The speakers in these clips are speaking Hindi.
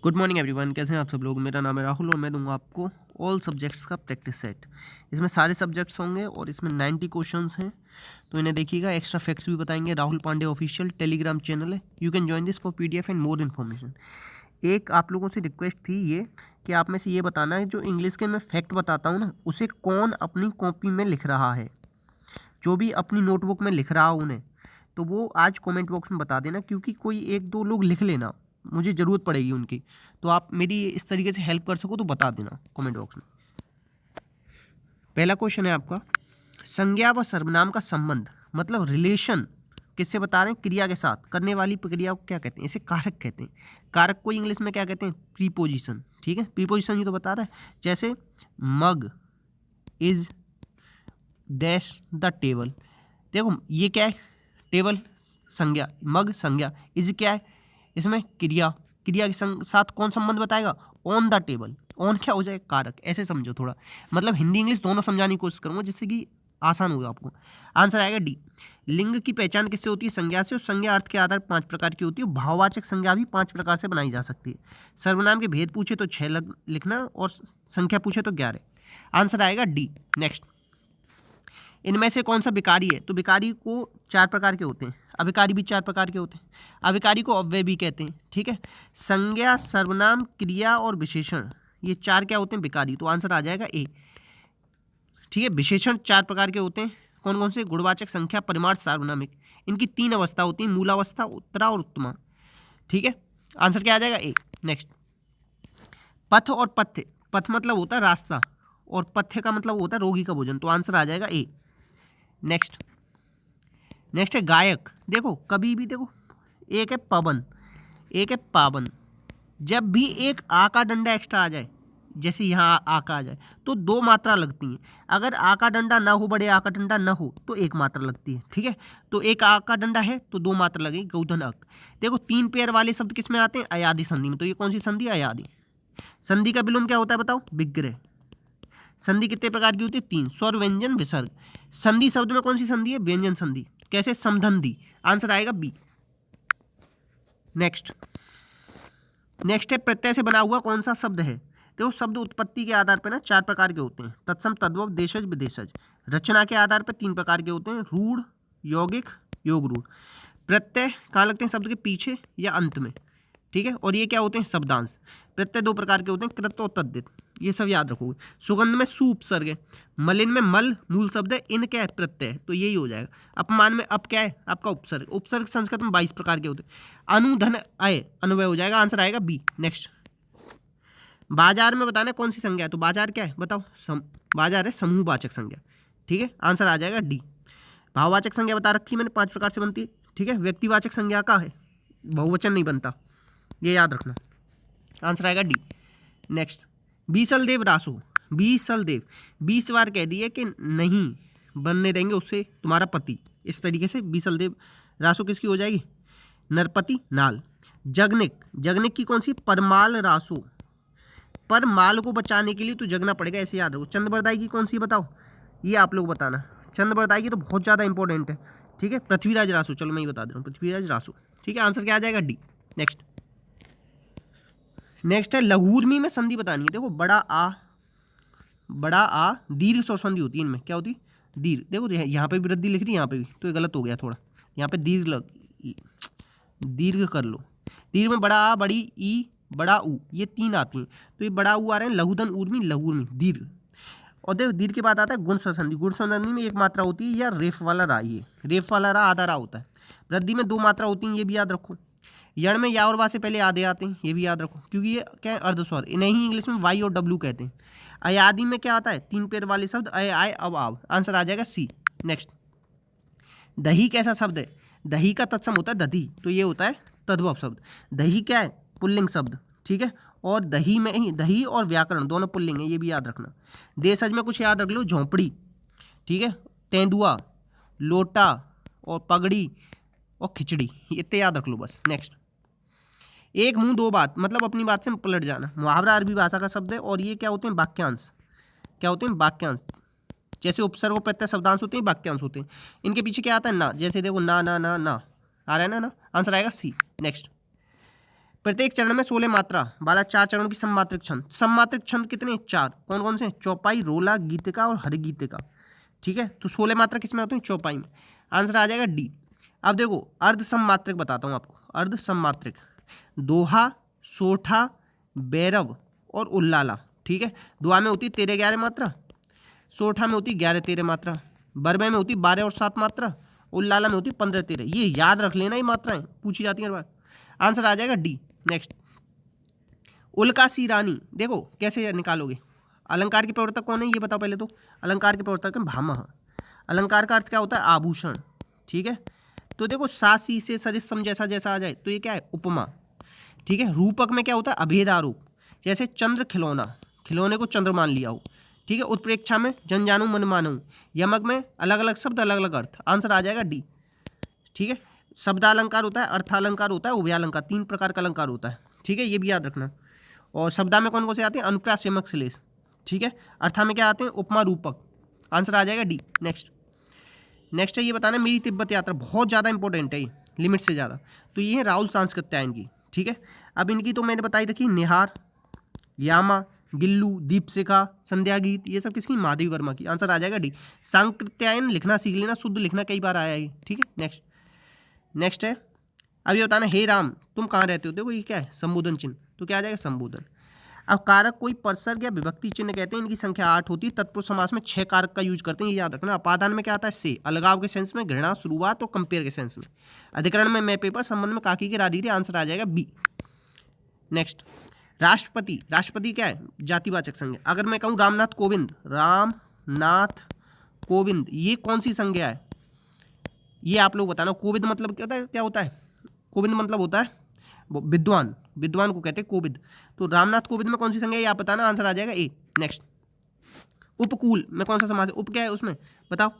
गुड मॉर्निंग एवरीवन, कैसे हैं आप सब लोग। मेरा नाम है राहुल और मैं दूंगा आपको ऑल सब्जेक्ट्स का प्रैक्टिस सेट। इसमें सारे सब्जेक्ट्स होंगे और इसमें 90 क्वेश्चंस हैं, तो इन्हें देखिएगा। एक्स्ट्रा फैक्ट्स भी बताएंगे। Rahul Pandey official Telegram channel है, you can join this for PDF and more information. एक आप लोगों से रिक्वेस्ट थी ये कि आप में से ये बताना है, जो इंग्लिश के मैं फैक्ट बताता हूँ ना, उसे कौन अपनी कॉपी में लिख रहा है। जो भी अपनी नोटबुक में लिख रहा हो उन्हें, तो वो आज कमेंट बॉक्स में बता देना, क्योंकि कोई एक दो लोग लिख लेना, मुझे ज़रूरत पड़ेगी उनकी। तो आप मेरी इस तरीके से हेल्प कर सको तो बता देना कमेंट बॉक्स में। पहला क्वेश्चन है आपका, संज्ञा व सर्वनाम का संबंध मतलब रिलेशन किससे बता रहे हैं? क्रिया के साथ। करने वाली प्रक्रिया को क्या कहते हैं? इसे कारक कहते हैं। कारक को इंग्लिश में क्या कहते हैं? प्रीपोजिशन। ठीक है, प्रीपोजिशन ही तो बता रहा है। जैसे मग इज डैश द टेबल। देखो ये क्या है? टेबल संज्ञा, मग संज्ञा, इज क्या है? इसमें क्रिया। क्रिया के साथ कौन संबंध बताएगा? On the table. ऑन क्या हो जाएगा? कारक। ऐसे समझो थोड़ा, मतलब हिंदी इंग्लिश दोनों समझाने की कोशिश करूंगा जिससे कि आसान होगा आपको। आंसर आएगा डी। लिंग की पहचान किससे होती है? संज्ञा से। और संज्ञा अर्थ के आधार 5 प्रकार की होती है। भाववाचक संज्ञा भी 5 प्रकार से बनाई जा सकती है। सर्वनाम के भेद पूछे तो 6 लिखना और संख्या पूछे तो 11। आंसर आएगा डी। नेक्स्ट, इनमें से कौन सा विकारी है? तो विकारी को 4 प्रकार के होते हैं। अविकारी भी 4 प्रकार के होते हैं। अविकारी को अव्यय भी कहते हैं। ठीक है, संज्ञा, सर्वनाम, क्रिया और विशेषण, ये 4 क्या होते हैं? विकारी। तो आंसर आ जाएगा ए। ठीक है, विशेषण 4 प्रकार के होते हैं। कौन कौन से? गुणवाचक, संख्या, परिमाण, सार्वनामिक। इनकी 3 अवस्था होती है, मूलावस्था, उत्तरा और उत्तमा। ठीक है, आंसर क्या आ जाएगा? ए। नेक्स्ट, पथ और पथ्य। पथ मतलब होता है रास्ता और पथ्य का मतलब होता है रोगी का भोजन। तो आंसर आ जाएगा ए। नेक्स्ट, नेक्स्ट है गायक। देखो कभी भी देखो, एक है पवन, एक है पावन। जब भी एक आ का डंडा एक्स्ट्रा आ जाए, जैसे यहाँ आ का आ जाए, तो 2 मात्रा लगती हैं। अगर आ का डंडा ना हो, बड़े आ का डंडा ना हो, तो 1 मात्रा लगती है। ठीक है, तो एक आ का डंडा है तो 2 मात्रा लगेगी। गौधन अक। देखो 3 पेयर वाले शब्द किस में आते हैं? अयादि संधि में। तो ये कौन सी संधि? अयादि। संधि का विलोम क्या होता है बताओ? विग्रह। संधि कितने प्रकार की होती है? 3। स्वर, व्यंजन, विसर्ग। संधि शब्द में कौन सी संधि है? व्यंजन संधि। कैसे? समधंधी। आंसर आएगा बी। नेक्स्ट, नेक्स्ट है प्रत्यय से बना हुआ कौन सा शब्द है? देखो शब्द उत्पत्ति के आधार पर ना 4 प्रकार के होते हैं। तत्सम, तद्भव, देशज, विदेशज। रचना के आधार पर 3 प्रकार के होते हैं। रूढ़, यौगिक, योग रूढ़। प्रत्यय कहाँ लगते हैं? शब्द के पीछे या अंत में। ठीक है, और ये क्या होते हैं? शब्दांश। प्रत्यय 2 प्रकार के होते हैं, कृत और तद्धित। ये सब याद रखोगे। सुगंध में सु उपसर्ग है। मलिन में मल मूल शब्द है। इन क्या है? प्रत्यय है, तो यही हो जाएगा। अपमान में अप क्या है? आपका उपसर्ग। उपसर्ग संस्कृत में 22 प्रकार के होते हैं। अनुधन अय अन्वय हो जाएगा। आंसर आएगा बी। नेक्स्ट, बाजार में बताना कौन सी संज्ञा है? तो बाजार क्या है बताओ? बाजार है समूहवाचक संज्ञा। ठीक है, आंसर आ जाएगा डी। भाववाचक संज्ञा बता रखी मैंने, 5 प्रकार से बनती है। ठीक है, व्यक्तिवाचक संज्ञा का है, बहुवचन नहीं बनता, ये याद रखना। आंसर आएगा डी। नेक्स्ट, बीसल देव रासो। बीसल देव 20 बार कह दिए कि नहीं बनने देंगे उससे तुम्हारा पति। इस तरीके से बीसल देव रासो किसकी हो जाएगी? नरपति नाल। जगनिक, जगनिक की कौन सी? परमाल रासो। पर माल को बचाने के लिए तो जगना पड़ेगा, ऐसे याद रखो। चंद्रबरदाई की कौन सी बताओ? ये आप लोग बताना। चंद्रबरदाई की तो बहुत ज़्यादा इंपॉर्टेंट है। ठीक है, पृथ्वीराज रासो। चलो मैं ये बता दे रहा हूँ, पृथ्वीराज रासो। ठीक है, आंसर क्या आ जाएगा? डी। नेक्स्ट, नेक्स्ट है लघूर्मी में संधि बतानी है। देखो बड़ा आ दीर्घ स्वर संधि होती है। इनमें क्या होती है? दीर्घ। देखो यहाँ पे भी वृद्धि लिख रही है, यहाँ पे भी, तो ये गलत हो गया थोड़ा। यहाँ पे दीर्घ कर लो। दीर्घ में बड़ा आ, बड़ी ई, बड़ा ऊ, ये 3 आती हैं। तो ये बड़ा ऊ आ रहे हैं, लघुधन ऊर्मी, लघुर्मी, दीर्घ। और देखो दीर्घ के बाद आता है गुण संधि। गुण संधि में 1 मात्रा होती है, या रेफ वाला रा। ये रेफ वाला रा आधा रा होता है। वृद्धि में 2 मात्रा होती हैं, ये भी याद रखो। यण में या और वा से पहले आधे आते हैं, ये भी याद रखो, क्योंकि ये क्या है? अर्धस्वर। इन्हें ही इंग्लिश में वाई और डब्ल्यू कहते हैं। अयादि में क्या आता है? 3 पैर वाले शब्द अय, आय, अब, आव। आंसर आ जाएगा सी। नेक्स्ट, दही कैसा शब्द है? दही का तत्सम होता है दधी, तो ये होता है तद्भव शब्द। दही क्या है? पुल्लिंग शब्द। ठीक है, और दही में ही दही और व्याकरण दोनों पुल्लिंग है, ये भी याद रखना। देशज में कुछ याद रख लो, झोंपड़ी। ठीक है, तेंदुआ, लोटा और पगड़ी और खिचड़ी, इतने याद रख लो बस। नेक्स्ट, एक मुंह दो बात मतलब अपनी बात से पलट जाना। मुहावरा अरबी भाषा का शब्द है, और ये क्या होते हैं? वाक्यांश। क्या होते हैं? वाक्यांश। जैसे उपसर्ग और प्रत्यय शब्दांश होते हैं, वाक्यांश होते हैं। इनके पीछे क्या आता है? ना। जैसे देखो ना ना ना ना आ रहा है ना, ना। आंसर आएगा सी। नेक्स्ट, प्रत्येक चरण में 16 मात्रा वाला 4 चरणों की सममात्रिक छंद। सममात्रिक छंद कितने? 4। कौन कौन से? चौपाई, रोला, गीतिका और हरिगीतिका। ठीक है, तो 16 मात्रा किसमें होती है? चौपाई में। आंसर आ जाएगा डी। अब देखो अर्ध सममात्रिक बताता हूँ आपको। अर्ध सममात्रिक दोहा, सोठा, बैरव और उल्लाला। ठीक है, दोहा में होती है 13-11 मात्रा, सोठा में होती 11-13 मात्रा, बरबे में होती 12 और 7 मात्रा, उल्लाला में होती 15-13। ये याद रख लेना, ये मात्राएं पूछी जाती हैं हर बार। आंसर आ जाएगा डी। नेक्स्ट, उल्कासी रानी देखो कैसे निकालोगे। अलंकार के प्रवर्तक कौन है ये बताओ पहले तो। अलंकार के प्रवर्तक है भामह। अलंकार का अर्थ क्या होता है? आभूषण। ठीक है, तो देखो सा सी से सरिस सम जैसा जैसा आ जाए तो ये क्या है? उपमा। ठीक है, रूपक में क्या होता है? अभेद आरोप। जैसे चंद्र खिलौना, खिलौने को चंद्र मान लिया हो। ठीक है, उत्प्रेक्षा में जन जानू मन मानू। यमक में अलग अलग शब्द अलग अलग अर्थ। आंसर आ जाएगा डी। ठीक है, शब्दालंकार होता है, अर्थालंकार होता है, उभयालंकार। 3 प्रकार का अलंकार होता है। ठीक है, ये भी याद रखना। और शब्दा में कौन कौन से आते हैं? अनुप्रास, यमक, श्लेष। ठीक है, अर्था में क्या आते हैं? उपमा, रूपक। आंसर आ जाएगा डी। नेक्स्ट है ये बताना, मेरी तिब्बत यात्रा बहुत ज़्यादा इंपॉर्टेंट है, ये लिमिट से ज़्यादा। तो ये है राहुल सांस्कृत्यायन की। ठीक है, अब इनकी तो मैंने बताई रखी, निहार, यामा, गिल्लू, दीपशिखा, संध्या गीत, ये सब किसकी? माधवी वर्मा की। आंसर आ जाएगा डी। सांकृत्यायन लिखना सीख लेना, शुद्ध लिखना कई बार आया है। ठीक है, नेक्स्ट है अब ये बताना, हे राम तुम कहाँ रहते हो। देखो ये क्या है? संबोधन चिन्ह। तो क्या आ जाएगा? संबोधन। अब कारक कोई परसर्ग या विभक्ति चिन्ह कहते हैं, इनकी संख्या 8 होती है। तत्पुरुष समास में 6 कारक का यूज करते हैं, ये याद रखना। अपादान में क्या आता है? से। अलगाव के सेंस में, घृणा, शुरुआत और कंपेयर के सेंस में। अधिकरण में मैं पेपर, संबंध में काकी के राधीरे। आंसर आ जाएगा बी। नेक्स्ट, राष्ट्रपति। राष्ट्रपति क्या है? जातिवाचक संज्ञा। अगर मैं कहूँ रामनाथ कोविंद, रामनाथ कोविंद, ये कौन सी संज्ञा है? ये आप लोग बताना। कोविद मतलब क्या होता है? कोविंद मतलब होता है विद्वान। विद्वान को कहते हैं कोविद। तो रामनाथ कोविंद में कौन सी संज्ञा है ये आप बताना। आंसर आ जाएगा ए। नेक्स्ट, उपकूल में कौन सा समास है? उप क्या है उसमें? बताओ।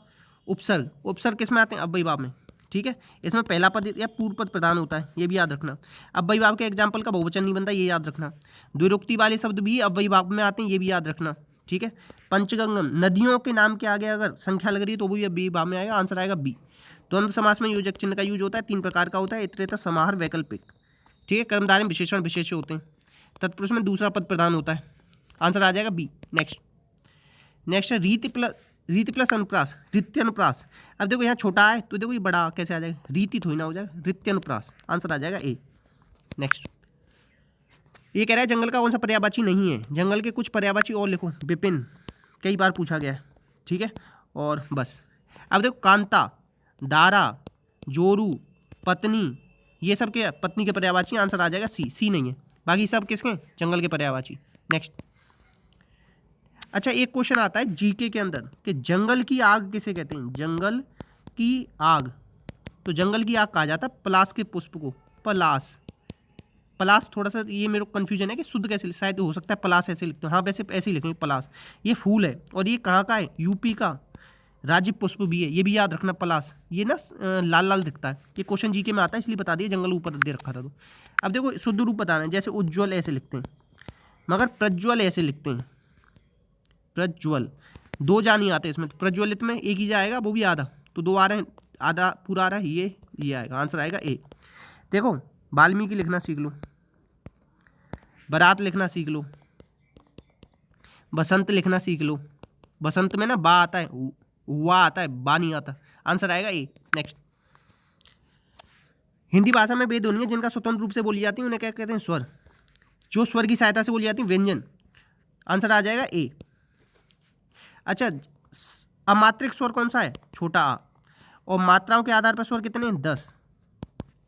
उपसर्ग। उपसर्ग किस में आते हैं? अव्ययीभाव में। ठीक है, इसमें पहला पद या पूर्व पद प्रधान होता है, ये भी याद रखना। अव्ययीभाव के एग्जाम्पल का बहुवचन नहीं बनता, ये याद रखना। द्विरुक्ति वाले शब्द भी अव्ययीभाव में आते हैं, ये भी याद रखना। ठीक है, पंचगंगम, नदियों के नाम के आगे अगर संख्या लग रही है तो वो भी अव्ययीभाव में आएगा। आंसर आएगा बी। द्वंद्व समास में योजक चिन्ह का यूज होता है, 3 प्रकार का होता है, इतरेतर, समाहार, वैकल्पिक। ठीक है, कर्मधारय में विशेषण विशेष्य होते हैं। तत्पुरुष में दूसरा पद प्रधान होता है। आंसर आ जाएगा बी। नेक्स्ट है रीति प्लस अनुप्रास, रित्यनुप्रास। अब देखो यहाँ छोटा है तो देखो ये बड़ा कैसे आ जाएगा? रीति थोड़ी ना हो जाएगा, रित्यनुप्रास। आंसर आ जाएगा ए। नेक्स्ट, ये कह रहा है जंगल का कौन सा पर्यायवाची नहीं है? जंगल के कुछ पर्यायवाची और लिखो। विपिन कई बार पूछा गया है। ठीक है, और बस। अब देखो कांता, दारा, जोरू, पत्नी, ये सब के पत्नी के पर्यायवाची। आंसर आ जाएगा सी। सी नहीं है, बाकी सब किसके? जंगल के पर्यायवाची। नेक्स्ट, अच्छा एक क्वेश्चन आता है जीके के अंदर कि जंगल की आग किसे कहते हैं? जंगल की आग, तो जंगल की आग कहा जाता है पलाश के पुष्प को। पलाश, पलाश थोड़ा सा ये मेरे को कन्फ्यूजन है कि शुद्ध कैसे, शायद हो सकता है पलाश ऐसे लिखते हो। हाँ वैसे ऐसे ही लिखेंगे पलाश। ये फूल है और ये कहाँ का है? यूपी का राज्य पुष्प भी है, ये भी याद रखना। पलाश ये ना लाल लाल दिखता है। ये क्वेश्चन जीके में आता है इसलिए बता दिया, जंगल ऊपर दे रखा था तो। अब देखो शुद्ध रूप बताना है, जैसे उज्ज्वल ऐसे लिखते हैं मगर प्रज्वल ऐसे लिखते हैं। प्रज्वल, 2 जा नहीं आते इसमें, तो प्रज्वलित में एक ही जाएगा, वो भी आधा, तो 2 आ रहे हैं, आधा पूरा आ रहा है, ये आएगा। आंसर आएगा ए। देखो वाल्मीकि लिखना सीख लो, बारात लिखना सीख लो, बसंत लिखना सीख लो। बसंत में ना बा आता है, हुआ आता है, बा नहीं आता। आंसर आएगा ए। नेक्स्ट, हिंदी भाषा में वे ध्वनियाँ जिनका स्वतंत्र रूप से बोली जाती है उन्हें क्या कहते हैं? स्वर। जो स्वर की सहायता से बोली जाती है व्यंजन। आंसर आ जाएगा ए। अच्छा, अमात्रिक स्वर कौन सा है? छोटा आ। और मात्राओं के आधार पर स्वर कितने हैं? 10।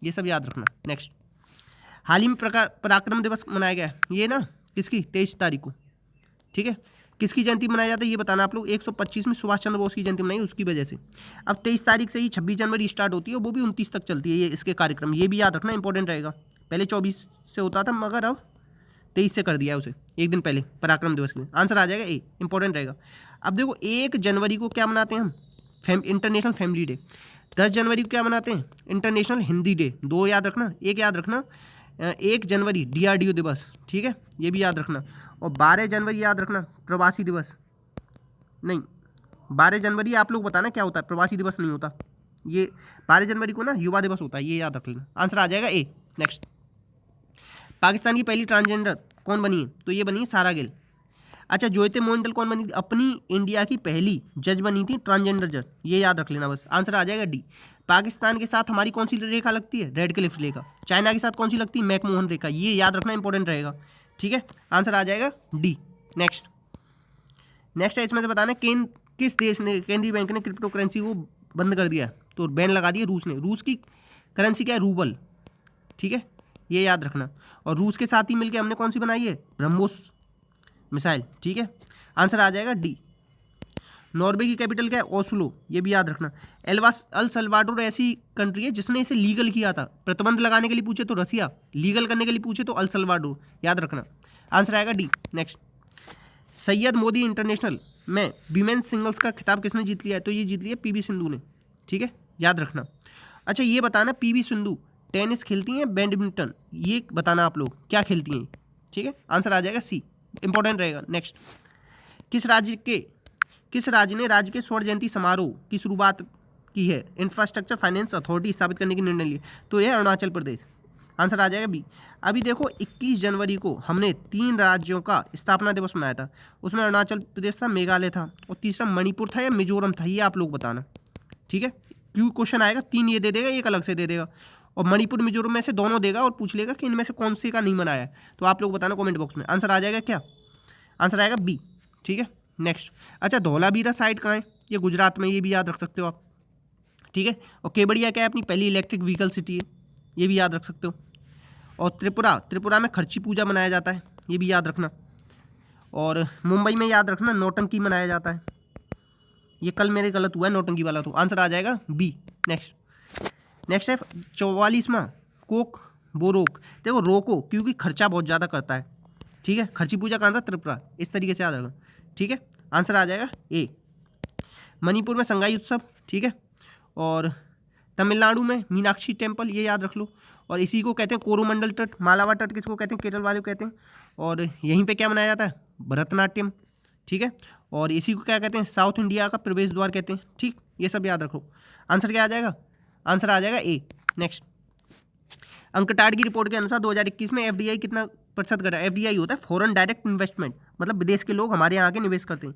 ये सब याद रखना। नेक्स्ट, हाल ही में पराक्रम दिवस मनाया गया, ये ना किसकी? 23 तारीख को। ठीक है, किसकी जयंती मनाया जाता है ये बताना आप लोग। 125 सुभाष चंद्र बोस की जयंती मनाई उसकी वजह से। अब 23 तारीख से ही 26 जनवरी स्टार्ट होती है, वो भी 29 तक चलती है ये इसके कार्यक्रम। ये भी याद रखना, इंपॉर्टेंट रहेगा। पहले 24 से होता था मगर अब 23 से कर दिया है उसे, एक दिन पहले पराक्रम दिवस में। आंसर आ जाएगा ए, इंपॉर्टेंट रहेगा। अब देखो 1 जनवरी को क्या मनाते हैं हम? International family day. 10 जनवरी को क्या मनाते हैं? International Hindi day. 2 याद रखना, एक याद रखना 1 जनवरी DRDO दिवस। ठीक है, ये भी याद रखना। और 12 जनवरी याद रखना प्रवासी दिवस। नहीं, 12 जनवरी आप लोग बताना क्या होता है, प्रवासी दिवस नहीं होता। ये 12 जनवरी को ना युवा दिवस होता है, ये याद रख लेना। आंसर आ जाएगा ए। नेक्स्ट, पाकिस्तान की पहली ट्रांसजेंडर कौन बनी है? तो ये बनी है सारा गिल। अच्छा, ज्योति मोंडल कौन बनी थी? अपनी इंडिया की पहली जज बनी थी, ट्रांसजेंडर जज। ये याद रख लेना बस। आंसर आ जाएगा डी। पाकिस्तान के साथ हमारी कौन सी रेखा लगती है? रेड क्लिफ रेखा। चाइना के साथ कौन सी लगती है? मैकमोहन रेखा। ये याद रखना इंपॉर्टेंट रहेगा, ठीक है। आंसर आ जाएगा डी। नेक्स्ट है, इसमें से बताना किस देश ने, केंद्रीय बैंक ने क्रिप्टो करेंसी को बंद कर दिया? तो बैन लगा दिया रूस ने। रूस की करेंसी क्या है? रूबल, ठीक है, ये याद रखना। और रूस के साथ ही मिलकर हमने कौन सी बनाई है? ब्रह्मोस मिसाइल, ठीक है। आंसर आ जाएगा डी। नॉर्वे की कैपिटल क्या है? ओस्लो, ये भी याद रखना। अल सल्वाडोर ऐसी कंट्री है जिसने इसे लीगल किया था। प्रतिबंध लगाने के लिए पूछे तो रसिया, लीगल करने के लिए पूछे तो अल सल्वाडोर, याद रखना। आंसर आएगा D. Next, Syed Modi international में विमेंस सिंगल्स का खिताब किसने जीत लिया है? तो ये जीत लिया पीवी सिंधु ने, ठीक है, याद रखना। अच्छा, ये बताना पीवी सिंधु टेनिस खेलती हैं, बैडमिंटन, ये बताना आप लोग क्या खेलती हैं, ठीक है। आंसर आ जाएगा सी, इंपॉर्टेंट रहेगा। नेक्स्ट, किस राज्य ने राज्य के स्वर्ण जयंती समारोह की शुरुआत की है? इंफ्रास्ट्रक्चर फाइनेंस अथॉरिटी स्थापित करने की निर्णय लिए? तो यह अरुणाचल प्रदेश। आंसर आ जाएगा बी। अभी देखो 21 जनवरी को हमने 3 राज्यों का स्थापना दिवस मनाया था। उसमें अरुणाचल प्रदेश था, मेघालय था, और तीसरा मणिपुर था या मिजोरम था, ये आप लोग बताना, ठीक है। क्यों क्वेश्चन आएगा, 3 ये दे देगा, एक अलग से दे देगा, और मणिपुर मिजोरम में से दोनों देगा और पूछ लेगा कि इनमें से कौन से का नहीं मनाया है। तो आप लोग बताना कॉमेंट बॉक्स में। आंसर आ जाएगा क्या? आंसर आएगा बी, ठीक है। नेक्स्ट, अच्छा, धौलावीरा साइड कहाँ है? ये गुजरात में, ये भी याद रख सकते हो आप, ठीक है। और केवड़िया क्या है? अपनी पहली इलेक्ट्रिक व्हीकल सिटी है, ये भी याद रख सकते हो। और त्रिपुरा में खर्ची पूजा मनाया जाता है, ये भी याद रखना। और मुंबई में याद रखना नौटंकी मनाया जाता है। ये कल मेरे गलत हुआ है, नौटंकी वाला, तो आंसर आ जाएगा बी। नेक्स्ट है 44वां कोक बोरोक। देखो रोको, क्योंकि खर्चा बहुत ज़्यादा करता है, ठीक है। खर्ची पूजा कहाँ था? त्रिपुरा, इस तरीके से याद रखना, ठीक है। आंसर आ जाएगा ए। मणिपुर में संगाई उत्सव, ठीक है। और तमिलनाडु में मीनाक्षी टेम्पल, ये याद रख लो। और इसी को कहते हैं कोरोमंडल तट। मालावा तट किसको कहते हैं? केरल वाले को कहते हैं। और यहीं पे क्या मनाया जाता है? भरतनाट्यम, ठीक है। और इसी को क्या कहते हैं? साउथ इंडिया का प्रवेश द्वार कहते हैं, ठीक। ये सब याद रखो। आंसर क्या आ जाएगा? आंसर आ जाएगा ए। नेक्स्ट, अंकटाड की रिपोर्ट के अनुसार 2021 में एफडीआई कितना प्रतिशत घटा? एफडीआई होता है फॉरेन डायरेक्ट इन्वेस्टमेंट, मतलब विदेश के लोग हमारे यहाँ आके निवेश करते हैं।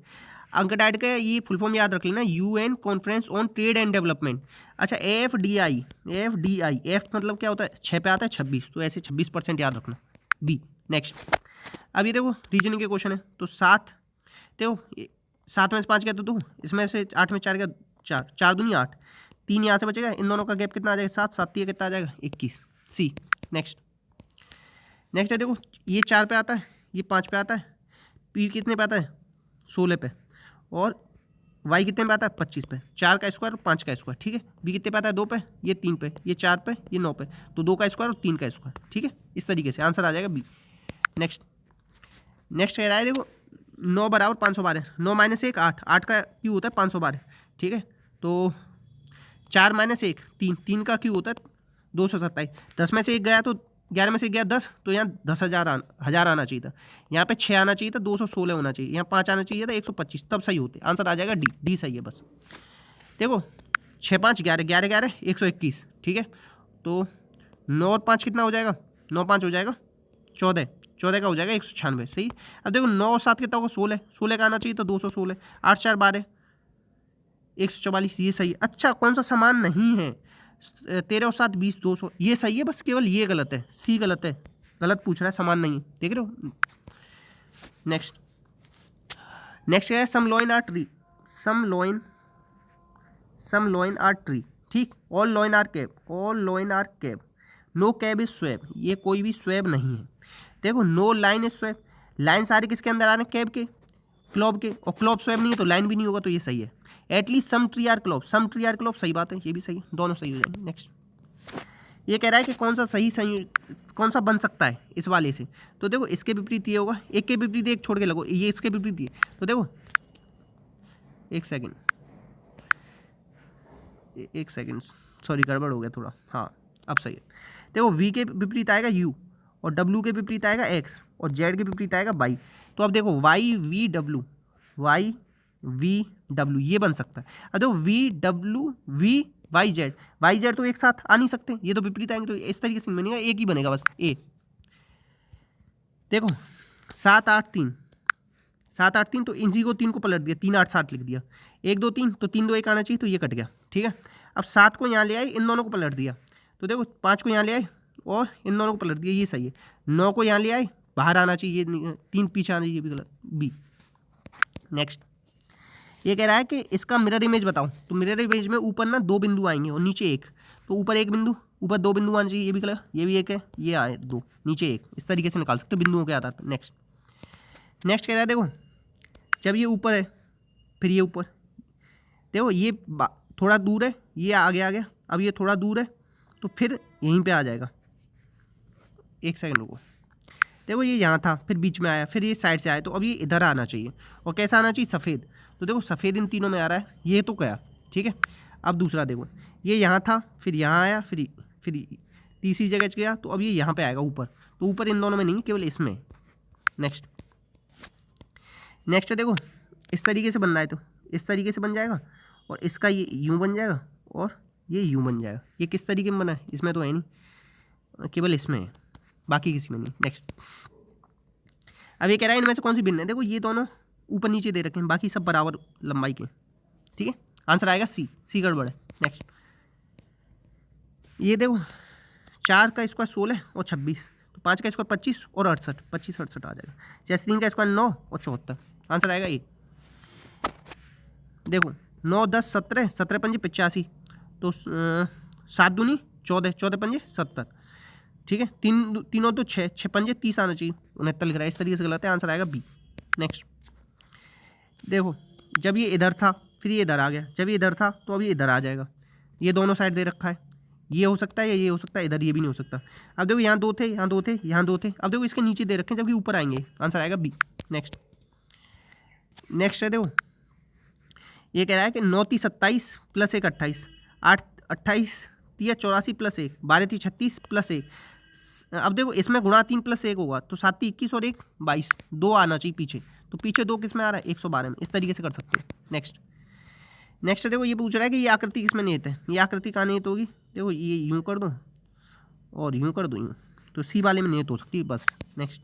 अंकटाड का ये फुल फॉर्म याद रख लेना, UN conference on trade and development. अच्छा, एफडीआई, एफ मतलब क्या होता है? 6 पे आता है 26, तो ऐसे 26% याद रखना, बी। नेक्स्ट, अब ये देखो रीजनिंग के क्वेश्चन है। तो 7, देखो 7 में से 5 क्या? तो 2, इसमें से 8 में 4 क्या? 4, 4 दूनी 8, 3 यहाँ से बचेगा। इन दोनों का गैप कितना आ जाएगा? 7, 7 कितना आ जाएगा? 21, सी। नेक्स्ट है, देखो ये 4 पे आता है, ये 5 पे आता है, पी कितने पे आता है? 16 पे, और वाई कितने पे आता है? 25 पे। 4 का स्क्वायर और 5 का स्क्वायर, ठीक है। बी कितने पे आता है? 2 पे, ये 3 पे, ये 4 पे, ये 9 पे, तो 2 का स्क्वायर और 3 का स्क्वायर, ठीक है। इस तरीके से आंसर आ जाएगा बी। नेक्स्ट कह रहा है, देखो 9 बराबर 512, 9 माइनस 1 8, 8 का क्यू होता है 512, ठीक है। तो 4 माइनस 1 3, 3 का क्यू होता है 227। 10 में से 1 गया तो 11 में से 1 गया 10, तो यहाँ 10,000 आना चाहिए था। यहाँ पे 6 आना चाहिए था, 216 होना चाहिए। यहाँ 5 आना चाहिए था, 125, तब सही होते। आंसर आ जाएगा डी, डी सही है बस। देखो 6 5 11, 11 11 121, ठीक है। तो 9 और 5 कितना हो जाएगा? 9 5 हो जाएगा 14, 14 का हो जाएगा 196, सही। अब देखो 9 और 7 कितना होगा? 16, 16 का आना चाहिए तो 216, 8 4 12 144, ये सही है। अच्छा, कौन सा समान नहीं है? 13 और 7 20, 200, ये सही है, बस केवल ये गलत है, सी गलत है, गलत पूछ रहा है, समान नहीं है, देख रहे हो। नेक्स्ट क्या है? सम लॉइन आर ट्री, ठीक। All lion are cab, no cab is swab, ये कोई भी स्वैब नहीं है। देखो no line is swab, line सारे किसके अंदर आ रहे हैं? कैब के, क्लॉब के, और क्लॉब स्वैब नहीं है तो लाइन भी नहीं होगा, तो ये सही है। एटलीस्ट सम ट्री आर क्लॉब, सही बात है, ये भी सही है, दोनों सही हो जाएंगे। नेक्स्ट, ये कह रहा है कि कौन सा बन सकता है इस वाले से? तो देखो इसके विपरीत ये होगा, एक के विपरीत एक छोड़ के लगो, ये इसके विपरीत ये। तो देखो एक सेकंड, सॉरी गड़बड़ हो गया थोड़ा, हाँ अब सही है। देखो वी के विपरीत आएगा यू, और डब्ल्यू के विपरीत आएगा एक्स, और जेड के विपरीत आएगा वाई। तो अब देखो वाई वी डब्ल्यू ये बन सकता है। अब देखो V W V Y Z तो एक साथ आ नहीं सकते, ये तो विपरीत आएंगे, तो इस तरीके से बनेगा, एक ही बनेगा बस, ए। देखो 7 8 3, 7 8 3, तो इसी को 3 को पलट दिया, 3 8 7 लिख दिया, 1 2 3, तो 3 2 1 आना चाहिए, तो ये कट गया, ठीक है। अब 7 को यहाँ ले आए, इन दोनों को पलट दिया, तो देखो 5 को यहाँ ले आए और इन दोनों को पलट दिया, ये सही है। 9 को यहाँ ले आए, बाहर आना चाहिए, 3 पीछे आना चाहिए, ये भी गलत, बी। नेक्स्ट ये कह रहा है कि इसका मिरर इमेज बताओ, तो मिरर इमेज में ऊपर ना 2 बिंदु आएंगे और नीचे 1, तो ऊपर 1 बिंदु, ऊपर 2 बिंदु आना चाहिए, ये भी गलत, ये भी 1 है, ये आए 2, नीचे 1, इस तरीके से निकाल सकते हो बिंदुओं के आधार पर। नेक्स्ट कह रहा है देखो, जब ये ऊपर है फिर ये ऊपर, देखो ये थोड़ा दूर है, ये आगे आ गया, अब ये थोड़ा दूर है तो फिर यहीं पे आ जाएगा, एक सेकंड रुको, देखो ये यहाँ था फिर बीच में आया, फिर ये साइड से आया, तो अब ये इधर आना चाहिए, और कैसा आना चाहिए, सफ़ेद, तो देखो सफ़ेद इन तीनों में आ रहा है, ये तो क्या, ठीक है। अब दूसरा देखो, ये यहाँ था फिर यहाँ आया, फिर तीसरी जगह गया, तो अब ये यहाँ पे आएगा ऊपर, तो ऊपर इन दोनों में नहीं, केवल इसमें। नेक्स्ट देखो, इस तरीके से बनना है तो इस तरीके से बन जाएगा, और इसका ये यूँ बन जाएगा और ये यूँ बन जाएगा। ये किस तरीके में बना है, इसमें तो है नहीं, केवल इसमें है, बाकी किसी में नहीं। नेक्स्ट अब ये कह रहा है इनमें से कौन सी भिन्न है, देखो ये दोनों ऊपर नीचे दे रखे हैं, बाकी सब बराबर लंबाई के, ठीक है। आंसर आएगा सी गड़बड़ है। नेक्स्ट ये देखो 4 का स्क्वायर 16 और 26, तो 5 का स्क्वायर 25 और 68, 25 68 आ जाएगा। जैसे 3 का स्क्वायर 9 और 74, आंसर आएगा ये। देखो 9 10 17, 17 पंजे 85, तो 7 दूनी 14, 14 पंजे 70, ठीक है। तीनों तो 6, 6 पंजे 30 आना चाहिए, 69 लिख रहा है, इस तरीके से गलत है, आंसर आएगा बी। नेक्स्ट देखो, जब ये इधर था फिर ये इधर आ गया, जब ये इधर था तो अब ये इधर आ जाएगा, ये दोनों साइड दे रखा है, ये हो सकता है या ये हो सकता है, इधर ये भी नहीं हो सकता। अब देखो यहाँ 2 थे, यहाँ 2 थे, यहाँ 2 थे, अब देखो इसके नीचे दे रखे हैं, जबकि ऊपर आएंगे, आंसर आएगा बी। नेक्स्ट है देखो, ये कह रहा है कि 9 3 27 प्लस 1 28, 8 28 3 84 प्लस 1 12 3 36 प्लस 1। अब देखो इसमें गुणा 3 प्लस 1 होगा, तो 7 3 21 और 1 22, 2 आना चाहिए पीछे, तो पीछे 2 किस में आ रहा है, 112 में, इस तरीके से कर सकते हो। नेक्स्ट देखो, ये पूछ रहा है कि ये आकृति किस में निहित है, ये आकृति कहाँ निहित होगी, देखो ये यूँ कर दो और यूँ कर दो, यूँ, तो सी वाले में निहित हो सकती है बस। नेक्स्ट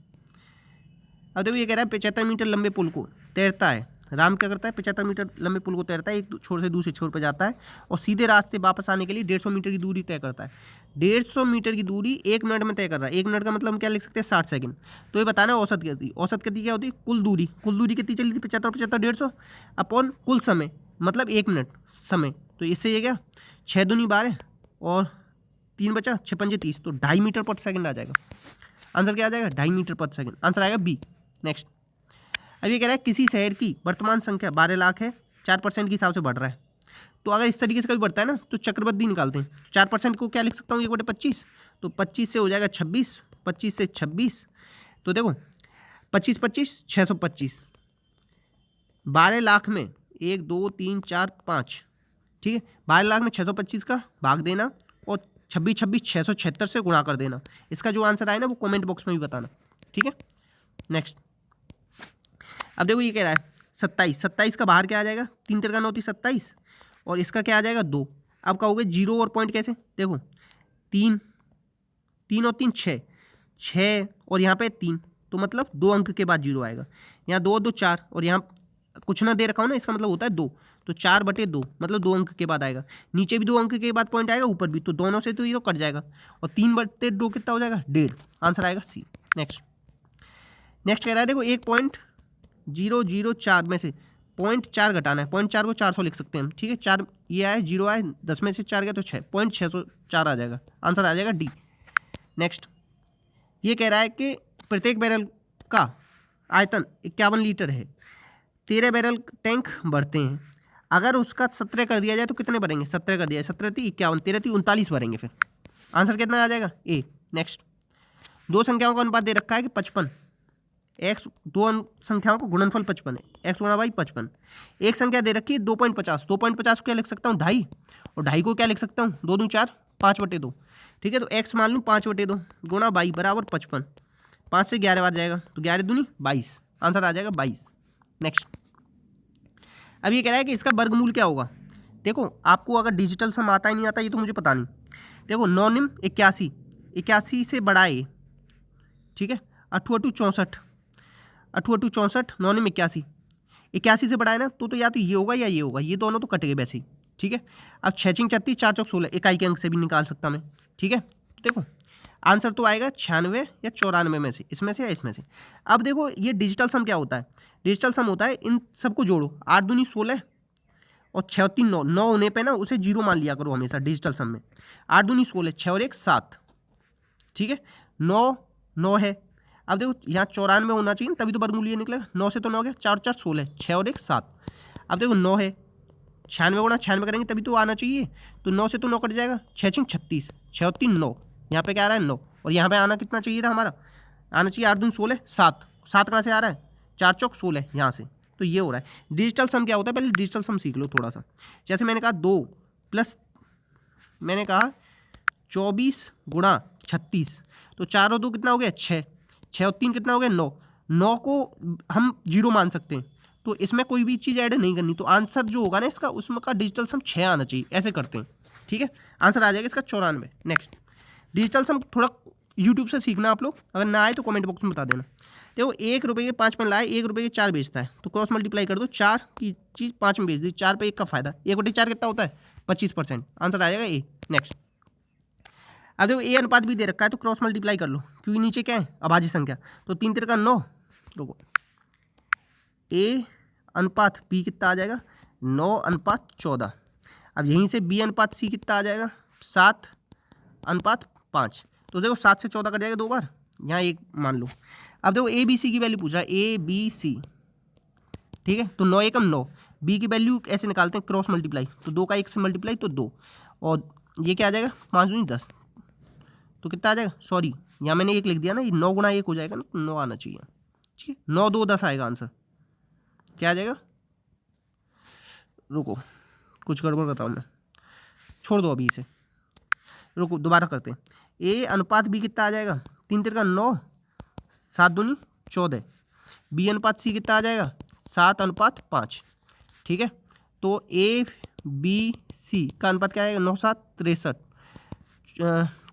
अब देखो, ये कह रहा है 75 मीटर लंबे पुल को तैरता है, राम क्या करता है, 75 मीटर लंबे पुल को तैरता है, एक छोर से दूसरे छोर पर जाता है और सीधे रास्ते वापस आने के लिए 150 मीटर की दूरी तय करता है। 150 मीटर की दूरी 1 मिनट में तय कर रहा है, 1 मिनट का मतलब हम क्या लिख सकते हैं, 60 सेकंड। तो ये बताना है औसत गति, औसत गति क्या होती है, कुल दूरी कितनी चली थी, 75 75 150 अपॉन कुल समय, मतलब 1 मिनट समय, तो इससे ये क्या 6 दूनी 12 और 3 बचा 6 पंजे 30, तो 2.5 मीटर पर सेकंड आ जाएगा। आंसर क्या आ जाएगा, 2.5 मीटर पर सेकंड, आंसर आएगा बी। नेक्स्ट अब ये कह रहा है किसी शहर की वर्तमान संख्या 12 लाख है, 4% के हिसाब से बढ़ रहा है, तो अगर इस तरीके से कभी बढ़ता है ना तो चक्रवृद्धि निकालते हैं। 4% को क्या लिख सकता हूँ, 1/25, तो 25 से हो जाएगा 26, 25 से 26, तो देखो 25 25 625, 12 लाख में 1 2 3 4 5, ठीक है, 12 लाख में 625 का भाग देना और 26 26 676 से गुणा कर देना। इसका जो आंसर आए ना वो कमेंट बॉक्स में भी बताना, ठीक है। नेक्स्ट अब देखो, ये कह रहा है 27, 27 का बाहर क्या आ जाएगा, 3 3 9 27, और इसका क्या आ जाएगा 2। अब कहोगे जीरो और पॉइंट कैसे, देखो 3 3 और 3 6 6 और यहाँ पे 3, तो मतलब 2 अंक के बाद जीरो आएगा। यहाँ 2 2 4 और यहाँ कुछ ना दे रखा हो ना, इसका मतलब होता है 2, तो 4/2 मतलब 2 अंक के बाद आएगा। नीचे भी 2 अंक के बाद पॉइंट आएगा, ऊपर भी, तो दोनों से तो ये तो कट जाएगा, और 3/2 कितना हो जाएगा, 1.5, आंसर आएगा सी। नेक्स्ट कह रहा है देखो 1.004 में से 0.4 घटाना है, 0.4 को 400 लिख सकते हैं हम, ठीक है। 4 ये आए, 0 आए, 10 में से 4 गया तो 6.604 आ जाएगा, आंसर आ जाएगा डी। नेक्स्ट ये कह रहा है कि प्रत्येक बैरल का आयतन 51 लीटर है, 13 बैरल टैंक भरते हैं, अगर उसका 17 कर दिया जाए तो कितने भरेंगे, 17 कर दिया जाए, 17 थी 51, 13 थी 39 भरेंगे, फिर आंसर कितना आ जाएगा, ए। नेक्स्ट दो संख्याओं का अनुपात दे रखा है कि 55, एक्स, दो संख्याओं को गुणनफल 55 है, एक्स गुणा वाई 55। एक संख्या दे रखी है 2.50, 2.50 को क्या लिख सकता हूँ 2.5, और 2.5 को क्या लिख सकता हूँ 2 2 4 5/2, ठीक है। तो एक्स मान लूँ 5/2 गुणा वाई बराबर 55, 5 से 11 बार जाएगा, तो 11 दूनी 22, आंसर आ जाएगा 22। नेक्स्ट अब ये कह रहा है कि इसका वर्गमूल क्या होगा। देखो आपको अगर डिजिटल सम आता ही नहीं आता, ये तो मुझे पता नहीं। देखो 9 निम 81, 81 से बड़ा है, ठीक है, अठू अठू 64, अठू अठू 64, 9 में 81, 81 से बड़ा है ना, तो या तो ये होगा या ये होगा, ये दोनों तो कट गए वैसे ही, ठीक है। अब 6 6 36, 4 4 16, इकाई के अंक से भी निकाल सकता मैं, ठीक है। देखो आंसर तो आएगा 96 या 94 में से, इसमें से या इसमें से। अब देखो ये डिजिटल सम क्या होता है, डिजिटल सम होता है इन सबको जोड़ो, 8 दूनी 16 और 6 और 3 9, 9 होने पे ना उसे जीरो मान लिया करो हमेशा डिजिटल सम में। 8 दूनी 16, 6 और 1 7, ठीक है। 9 9 है, अब देखो यहाँ 94 होना चाहिए तभी तो वर्गमूल ये निकलेगा, 9 से तो 9 गया, 4 4 16, 6 और 1 7। अब देखो 9 है, 96 गुणा 96 करेंगे तभी तो आना चाहिए, तो 9 से तो 9 कट जाएगा, 6 6 36, 6 और 3 9, यहाँ पे क्या आ रहा है 9, और यहाँ पे आना कितना चाहिए था हमारा, आना चाहिए 8 दूनी 16 7, 7 कहाँ से आ रहा है, 4 चौक 16 यहाँ से, तो ये हो रहा है। डिजिटल सम क्या होता है, पहले डिजिटल सम सीख लो थोड़ा सा। जैसे मैंने कहा 2 प्लस, मैंने कहा 24 गुणा 36, तो 4 और 2 कितना हो गया 6, 6 और 3 कितना हो गया 9, 9 को हम जीरो मान सकते हैं, तो इसमें कोई भी चीज़ ऐड नहीं करनी, तो आंसर जो होगा ना इसका, उसमें का डिजिटल सम 6 आना चाहिए, ऐसे करते हैं, ठीक है। आंसर आ जाएगा इसका 94। नेक्स्ट डिजिटल सम थोड़ा यूट्यूब से सीखना आप लोग, अगर ना आए तो कमेंट बॉक्स में बता देना। देखो 1 रुपये के 5 पेन लाए, 1 रुपये के 4 बेचता है, तो क्रॉस मल्टीप्लाई कर दो, 4 की चीज़ 5 में बेच दी, 4 पे 1 का फायदा, 1/4 कितना होता है 25%, आंसर आ जाएगा ए। नेक्स्ट अब देखो ए अनुपात भी दे रखा है, तो क्रॉस मल्टीप्लाई कर लो, क्योंकि नीचे क्या है अभाज्य संख्या, तो 3 3 का 9, रुको, ए अनुपात बी कितना आ जाएगा 9 अनुपात 14। अब यहीं से बी अनुपात सी कितना आ जाएगा 7 अनुपात 5, तो देखो 7 से 14 कट जाएगा 2 बार, यहाँ 1 मान लो। अब देखो ए बी सी की वैल्यू पूछ रहा है, ए बी सी, ठीक है, तो 9 एकम 9, बी की वैल्यू ऐसे निकालते हैं क्रॉस मल्टीप्लाई, तो 2 का 1 से मल्टीप्लाई तो 2, और ये क्या आ जाएगा 5 दूनी 10, तो कितना आ जाएगा, सॉरी यहाँ मैंने 1 लिख दिया ना, ये 9 गुणा 1 हो जाएगा ना, तो 9 आना चाहिए, ठीक है। 9 2 10 आएगा आंसर, क्या आ जाएगा, रुको कुछ गड़बड़ कर रहा हूँ मैं, छोड़ दो अभी इसे, रुको दोबारा करते हैं। ए अनुपात बी कितना आ जाएगा 3 3 का 9, 7 दूनी 14, बी अनुपात सी कितना आ जाएगा 7 अनुपात 5, ठीक है। तो ए बी सी का अनुपात क्या आएगा 9 7 63,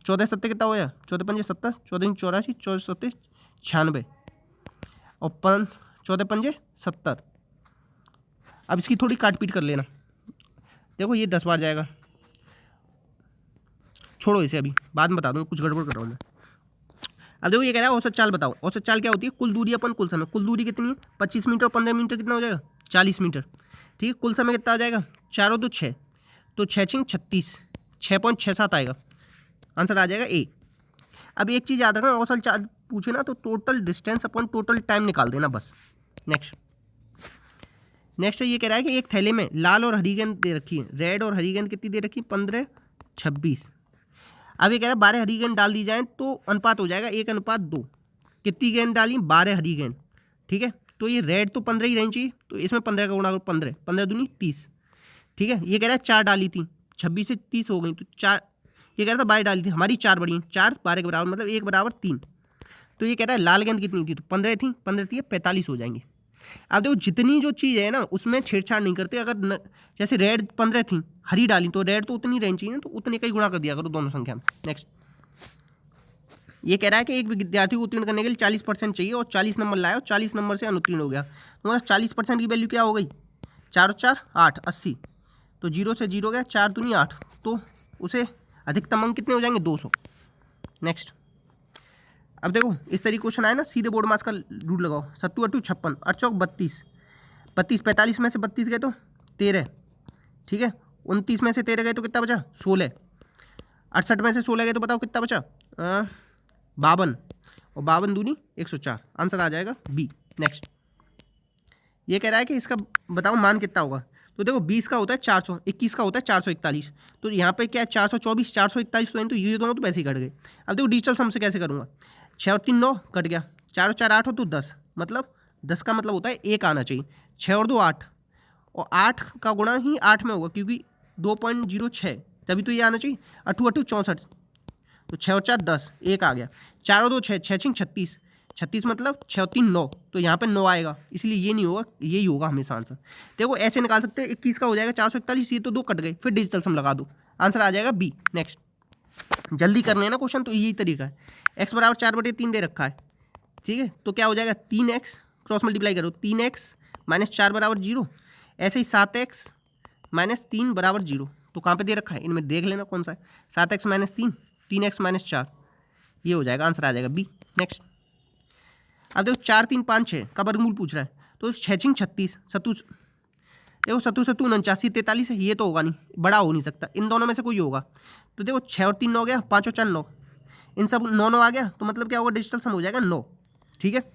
14 7 कितना हो गया, 14 पंजे 70, 14 84, 14 7 96, और 14 पंजे 70। अब इसकी थोड़ी काट पीट कर लेना, देखो ये 10 बार जाएगा, छोड़ो इसे अभी बाद में बता दूँ, कुछ गड़बड़ कर रहा हूँ मैं। अब देखो ये कह रहा है औसत चाल बताओ, औसत चाल क्या होती है, कुल दूरी अपन कुल समय, कुल दूरी कितनी है 25 मीटर, और 15 मीटर कितना हो जाएगा 40 मीटर, ठीक है। कुल समय कितना हो जाएगा, 4 और 2 6, तो 6 6 36, 6.67 आएगा, आंसर आ जाएगा ए। अब एक चीज़ याद रखना, औसत चाल पूछे ना तो टोटल डिस्टेंस अपन टोटल टाइम निकाल देना बस। नेक्स्ट ये कह रहा है कि एक थैले में लाल और हरी गेंद दे रखी है, रेड और हरी गेंद कितनी दे रखी है 15 26। अब ये कह रहा है 12 हरी गेंद डाल दी जाए तो अनुपात हो जाएगा 1 अनुपात 2, कितनी गेंद डाली 12 हरी गेंद, ठीक है। तो ये रेड तो 15 ही रहनी चाहिए, तो इसमें 15 का गुणा 15, 15 दूनी 30, ठीक है। ये कह रहा है 4 डाली थी, 26 से 30 हो गई, तो 4, ये कह रहा था 22 डाली थी, हमारी 4 बड़ी हैं, 4 12 के बराबर, मतलब 1 बराबर 3। तो ये कह रहा है लाल गेंद कितनी थी, तो 15 थी, 15 थी 45 हो जाएंगे। अब देखो जितनी जो चीज़ है ना उसमें छेड़छाड़ नहीं करते, अगर जैसे रेड 15 थी, हरी डाली, तो रेड तो उतनी रहनी चाहिए, तो उतने का ही गुणा कर दिया करो दोनों संख्या में। नेक्स्ट ये कह रहा है कि एक विद्यार्थी को उत्तीर्ण करने के लिए 40% चाहिए, और 40 नंबर लाया और 40 नंबर से अनुत्तीर्ण हो गया, तो मतलब 40% की वैल्यू क्या हो गई 4 और 4 8 80, तो 0 से 0 गया, 4 दूनी 8, तो उसे अधिकतम अंक कितने हो जाएंगे 200। नेक्स्ट अब देखो इस तरीके क्वेश्चन आया ना, सीधे बोर्ड मास का रूल लगाओ, 7 8 56, 8 चौक 32, 32 45 में से 32 गए तो 13, ठीक है। 29 में से 13 गए तो कितना बचा 16, 68 में से 16 गए तो बताओ कितना बचा 52, और 52 दूनी 104, आंसर आ जाएगा बी। नेक्स्ट ये कह रहा है कि इसका बताओ मान कितना होगा, तो देखो 20 का होता है 400, 21 का होता है 441, तो यहाँ पे क्या है 424 441, तो ये दोनों तो वैसे ही कट गए। अब देखो डिजिटल सम से कैसे करूँगा, 6 और 3 9 कट गया, 4 और 4 8 हो तो 10, मतलब 10 का मतलब होता है 1 आना चाहिए, 6 और 2 8, और 8 का गुणा ही 8 में होगा क्योंकि 2.06, तभी तो ये आना चाहिए, 8 8 64, तो 6 और 4 10, 1 आ गया, 4 और 2 6, 6 6 36, 36 मतलब 6 और 3 9, तो यहाँ पे 9 आएगा, इसलिए ये नहीं होगा, यही होगा हमेशा आंसर। देखो ऐसे निकाल सकते हैं, 21 का हो जाएगा 441, ये तो 2 कट गए, फिर डिजिटल सम लगा दो, आंसर आ जाएगा बी। नेक्स्ट जल्दी करने हैं ना क्वेश्चन, तो यही तरीका है। x बराबर 4/3 दे रखा है, ठीक है, तो क्या हो जाएगा 3x, क्रॉस मल्टीप्लाई करो, 3x माइनस 4 बराबर 0। ऐसे ही 7x माइनस 3 बराबर 0। तो कहाँ पे दे रखा है, इनमें देख लेना कौन सा है। 7x माइनस 3, 3x माइनस 4, ये हो जाएगा, आंसर आ जाएगा बी। नेक्स्ट, अब देखो 4 3 5 6 का वर्गमूल पूछ रहा है, तो 6 6 36, सत्तू देखो सत्तू सत्तू 49 43 है, ये तो होगा नहीं, बड़ा हो नहीं सकता, इन दोनों में से कोई होगा। तो देखो 6 और 3 9 हो गया, 5 और 4 9, इन सब 9 9 आ गया, तो मतलब क्या होगा, डिजिटल सम हो जाएगा 9। ठीक है,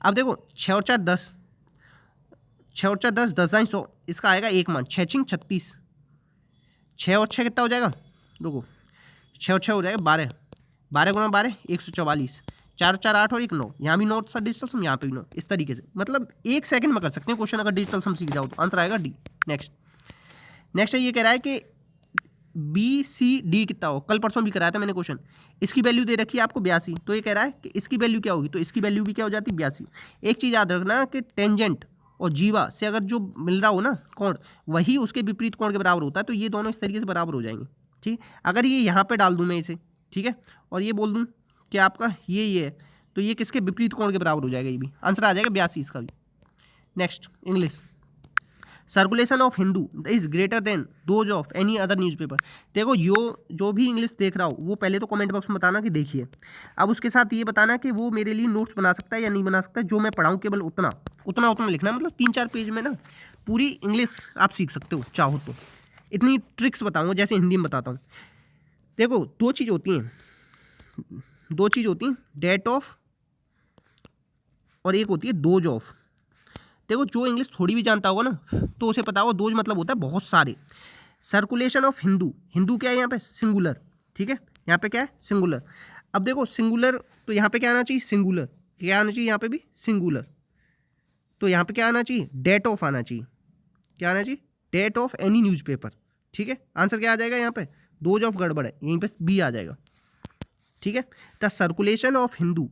अब देखो 6 और 4 10, 6 और 4 10, 10 100, इसका आएगा एक मान, 6 6 36, 6 और 6 कितना हो जाएगा, रुको, 6 और 6 हो जाएगा 12, 12 गुणा 12 144, 4 4 8 और 1 9, यहाँ भी 9 सा डिजिटल सम, यहाँ पे भी 9, इस तरीके से, मतलब 1 सेकंड में कर सकते हैं क्वेश्चन, अगर डिजिटल सम सीख जाओ तो आंसर आएगा डी। नेक्स्ट, नेक्स्ट है, ये कह रहा है कि बी सी डी कितना हो, कल परसों भी कराया था मैंने क्वेश्चन, इसकी वैल्यू दे रखी है आपको 82, तो ये कह रहा है कि इसकी वैल्यू क्या होगी, तो इसकी वैल्यू भी क्या हो जाती है 82। एक चीज़ याद रखना कि टेंजेंट और जीवा से अगर जो मिल रहा हो ना कोण, वही उसके विपरीत कोण के बराबर होता है, तो ये दोनों इस तरीके से बराबर हो जाएंगे। ठीक, अगर ये यहाँ पे डाल दूँ मैं इसे, ठीक है, और ये बोल दूँ कि आपका ये है, तो ये किसके विपरीत कोण के बराबर हो जाएगा, ये भी आंसर आ जाएगा 82 इसका भी। Next, English, circulation of Hindu is greater than those of any other newspaper. देखो जो भी इंग्लिश देख रहा हो वो पहले तो कमेंट बॉक्स में बताना कि देखिए, अब उसके साथ ये बताना कि वो मेरे लिए नोट्स बना सकता है या नहीं बना सकता, जो मैं पढ़ाऊँ केवल उतना उतना उतना लिखना, मतलब 3 4 पेज में ना पूरी इंग्लिश आप सीख सकते हो चाहो तो। इतनी ट्रिक्स बताऊँगा जैसे हिंदी में बताता हूँ। देखो दो चीज़ होती हैं, डेट ऑफ और एक होती है दोज ऑफ। देखो जो इंग्लिश थोड़ी भी जानता होगा ना तो उसे पता होगा दोज मतलब होता है बहुत सारे। सर्कुलेशन ऑफ हिंदू, हिंदू क्या है यहाँ पे, सिंगुलर। ठीक है, यहाँ पे क्या है, सिंगुलर। अब देखो सिंगुलर, तो यहाँ पे क्या आना चाहिए, सिंगुलर। क्या आना चाहिए यहाँ पे भी, सिंगुलर। तो यहाँ पे क्या आना चाहिए, डेट ऑफ आना चाहिए। क्या आना चाहिए, डेट ऑफ एनी न्यूज़पेपर। ठीक है, आंसर क्या आ जाएगा यहाँ पे, दोज ऑफ गड़बड़ है, यहीं पे बी आ जाएगा। ठीक है, the circulation of Hindu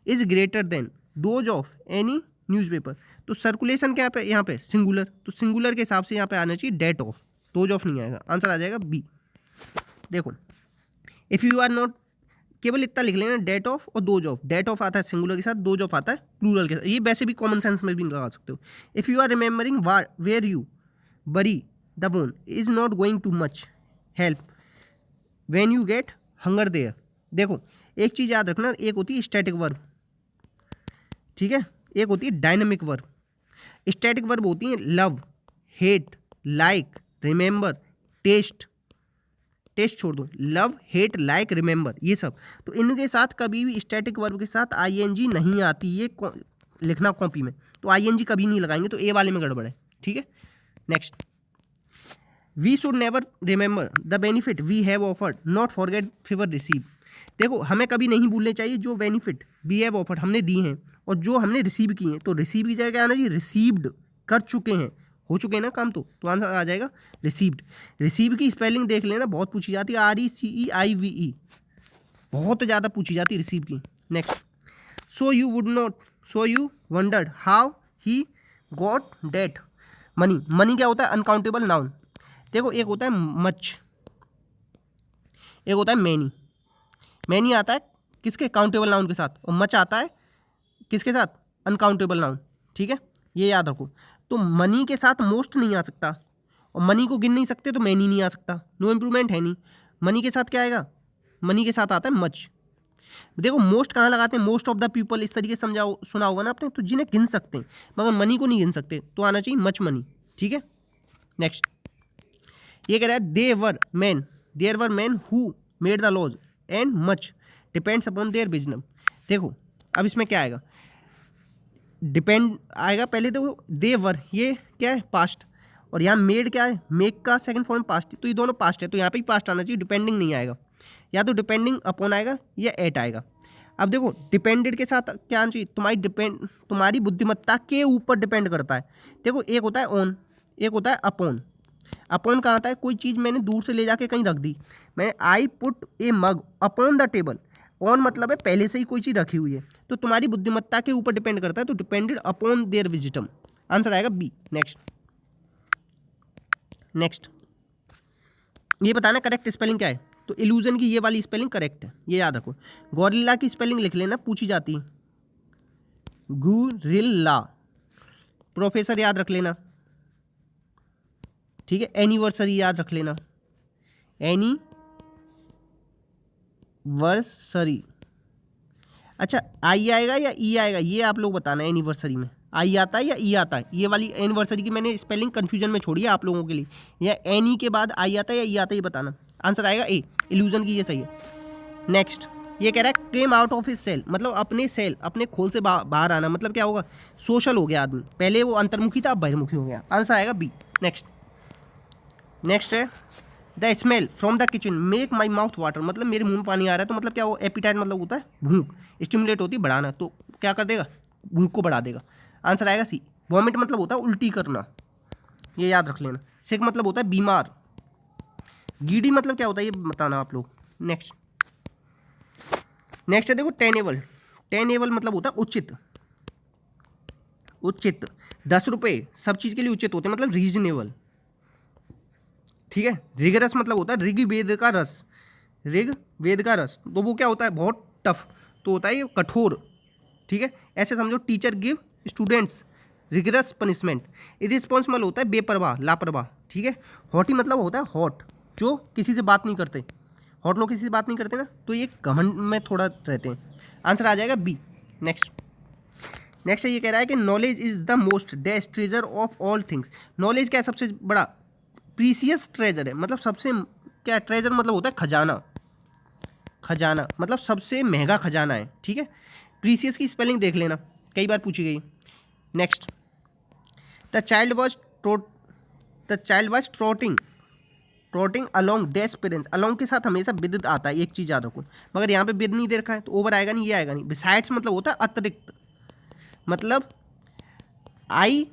is greater than those of any newspaper. तो सर्कुलेशन क्या पे यहाँ पे, सिंगुलर, तो सिंगुलर के हिसाब से यहाँ पे आना चाहिए डेट ऑफ, दोज ऑफ नहीं आएगा, आंसर आ जाएगा बी। देखो इफ़ यू आर नॉट, केवल इतना लिख लेना, डेट ऑफ और दोज ऑफ। डेट ऑफ आता है सिंगुलर के साथ, दोज ऑफ आता है प्लूरल के साथ, ये वैसे भी कॉमन सेंस में भी लगा सकते हो। If you are remembering where you bury the bone is not going to much help when you get hunger there. देखो एक चीज़ याद रखना, एक होती है स्टैटिक वर्ब, ठीक है, एक होती है डायनेमिक वर्ब। स्टैटिक वर्ब होती हैं love, hate, like, remember, taste, taste छोड़ दो, लव, हेट, लाइक, रिमेंबर, ये सब। तो इनके साथ कभी भी स्टैटिक वर्ब के साथ आईएनजी नहीं आती, ये लिखना कॉपी में, तो आईएनजी कभी नहीं लगाएंगे, तो ए वाले में गड़बड़ है। ठीक है, next, we should never remember the benefit we have offered, not forget favour receive. देखो हमें कभी नहीं भूलने चाहिए जो बेनिफिट वी हैव ऑफर्ड हमने दी हैं और जो हमने रिसीव किए हैं। तो रिसीव की जगह क्या आना चाहिए, रिसीव्ड, कर चुके हैं, हो चुके हैं ना काम, तो आंसर आ जाएगा रिसीव्ड। रिसीव की स्पेलिंग देख लेना, बहुत पूछी जाती है, RECEIVE, बहुत ज़्यादा पूछी जाती है रिसीव की। Next, so you wondered how he got debt money. Money क्या होता है, अनकाउंटेबल नाउन। देखो एक होता है मच, एक होता है मैनी। मैनी आता है किसके, काउंटेबल नाउन के साथ, और मच आता है किसके साथ, अनकाउंटेबल नाउन। ठीक है, ये याद रखो। तो मनी के साथ मोस्ट नहीं आ सकता, और मनी को गिन नहीं सकते तो मैनी नहीं आ सकता, नो इम्प्रूवमेंट है नहीं। मनी के साथ क्या आएगा, मनी के साथ आता है मच। देखो मोस्ट कहाँ लगाते हैं, मोस्ट ऑफ द पीपल, इस तरीके से समझाओ, सुना होगा ना आपने, तो जिन्हें गिन सकते हैं मगर मनी को नहीं गिन सकते, तो आना चाहिए मच मनी। ठीक है, नेक्स्ट, ये कह रहा है there were man who made the laws and much depends upon their wisdom. देखो अब इसमें क्या आएगा, डिपेंड आएगा पहले, तो देवर ये क्या है, पास्ट, और यहाँ मेड क्या है, मेक का सेकंड फॉर्म पास्ट, तो ये दोनों पास्ट है, तो यहाँ पे ही पास्ट आना चाहिए, डिपेंडिंग नहीं आएगा, या तो डिपेंडिंग अपॉन आएगा या एट आएगा। अब देखो डिपेंडेड के साथ क्या आना चाहिए, तुम्हारी बुद्धिमत्ता के ऊपर डिपेंड करता है। देखो एक होता है ऑन, एक होता है अपॉन। अपॉन कहाँ आता है, कोई चीज़ मैंने दूर से ले जाके कहीं रख दी, मैं I put A mug upon the table. On मतलब है पहले से ही कोई चीज़ रखी हुई है, तो तुम्हारी बुद्धिमत्ता के ऊपर डिपेंड करता है, तो depended upon their wisdom, answer आएगा बी। नेक्स्ट, ये बताना करेक्ट स्पेलिंग क्या है, तो इल्यूजन की ये वाली स्पेलिंग करेक्ट है, ये याद रखो। गॉरिल्ला की स्पेलिंग लिख लेना, पूछी जाती है। गुरिल्ला, प्रोफेसर याद रख लेना, ठीक है। एनिवर्सरी याद रख लेना, एनिवर्सरी। अच्छा आई आएगा या ई आएगा ये आप लोग बताना। एनिवर्सरी में आई आता है या ई आता है? ये वाली एनिवर्सरी की मैंने स्पेलिंग कन्फ्यूजन में छोड़ी है आप लोगों के लिए। या एनी के बाद आई आता है या ई आता है ये बताना। आंसर आएगा ए, इल्यूजन की, ये सही है। नेक्स्ट ये कह रहा है came out of his cell, मतलब अपने सेल, अपने खोल से बाहर आना, मतलब क्या होगा? सोशल हो गया आदमी, पहले वो अंतर्मुखी था अब बहिर्मुखी हो गया। आंसर आएगा बी। नेक्स्ट है the smell from the kitchen make my mouth water, मतलब मेरे मुंह में पानी आ रहा है, तो मतलब क्या वो एपिटाइट मतलब होता है भूख, स्टिमुलेट होती है बढ़ाना, तो क्या कर देगा? भूख को बढ़ा देगा। आंसर आएगा सी। वॉमिट मतलब होता है उल्टी करना, ये याद रख लेना। सिक मतलब होता है बीमार। गीडी मतलब क्या होता है ये बताना आप लोग। नेक्स्ट है देखो टेनेबल, टेनेबल मतलब होता है उचित, उचित। 10 रुपये सब चीज़ के लिए उचित होते हैं, मतलब रीजनेबल, ठीक है। रिगरस मतलब होता है ऋग्वेद का रस, ऋग्वेद का रस, तो वो क्या होता है? बहुत टफ, तो होता है ये कठोर, ठीक है। ऐसे समझो teacher give students rigorous punishment. Irresponsible होता है बेपरवाह, लापरवाह, ठीक है। हॉटी मतलब होता है हॉट, जो किसी से बात नहीं करते, हॉट लोग किसी से बात नहीं करते ना, तो ये घमंड में थोड़ा रहते हैं। आंसर आ जाएगा बी। नेक्स्ट ये कह रहा है कि नॉलेज इज द मोस्ट डेस्ट treasure of all things. Knowledge क्या है? सबसे बड़ा प्रीसियस ट्रेजर है, मतलब सबसे क्या? ट्रेजर मतलब होता है खजाना, खजाना मतलब सबसे महंगा खजाना है, ठीक है। प्रीसियस की स्पेलिंग देख लेना, कई बार पूछी गई। Next the child was trotting, trotting along dash parents, along के साथ हमेशा विद आता है, एक चीज़ याद रखो, मगर यहाँ पे विद नहीं दे रखा है, तो ओवर आएगा नहीं, ये आएगा नहीं। बिसाइड्स मतलब होता है अतिरिक्त, मतलब I